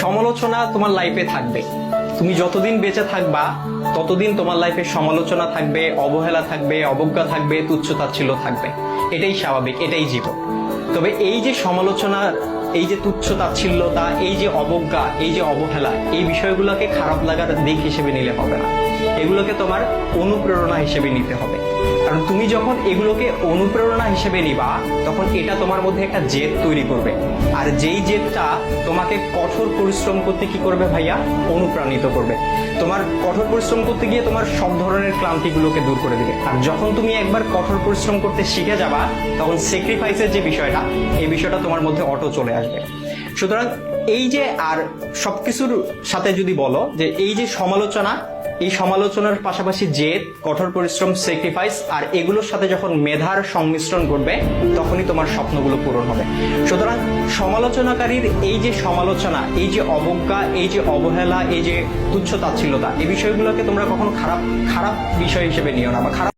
সমালোচনা তোমার লাইফে থাকবে। তুমি যতদিন বেঁচে থাকবা ততদিন তোমার লাইফে সমালোচনা থাকবে, অবহেলা থাকবে, অবজ্ঞা থাকবে, তুচ্ছ-তাচ্ছিল্য থাকবে। এটাই স্বাভাবিক, এটাই জীবন। তবে এই যে সমালোচনা, এই যে তুচ্ছ-তাচ্ছিল্যতা, এই যে অবজ্ঞা, এই যে অবহেলা, এই বিষয়গুলোকে খারাপ লাগার দিক হিসেবে নিলে হবে না। এগুলোকে তোমার অনুপ্রেরণা হিসেবে নিতে হবে। কারণ তুমি যখন এগুলোকে অনুপ্রেরণা হিসেবে নিবা, তখন এটা তোমার মধ্যে একটা জেদ তৈরি করবে। আর যেই জেদটা তোমাকে কঠোর পরিশ্রম করতে কি করবে ভাইয়া? অনুপ্রাণিত করবে। তোমার কঠোর পরিশ্রম করতে গিয়ে তোমার সব ধরনের ক্লান্তিগুলোকে দূর করে দিবে। আর যখন তুমি একবার কঠোর পরিশ্রম করতে শিখে যাবা, তখন স্যাক্রিফাইসের যে বিষয়টা, এই বিষয়টা তোমার মধ্যে অটো চলে আসবে। সুতরাং এই যে, আর সবকিছুর সাথে যদি বলো যে এই যে সমালোচনা, এই সমালোচনার পাশাপাশি জেদ, কঠোর পরিশ্রম, স্যাক্রিফাইস, আর এগুলোর সাথে যখন মেধার সংমিশ্রণ ঘটবে, তখনই তোমার স্বপ্নগুলো পূরণ হবে। সুতরাং সমালোচনাকারীর এই যে সমালোচনা, এই যে অবজ্ঞা, এই যে অবহেলা, এই যে তুচ্ছ-তাচ্ছিল্যতা, এই বিষয়গুলোকে তোমরা কখনো খারাপ বিষয় হিসেবে নিও না, বা খারাপ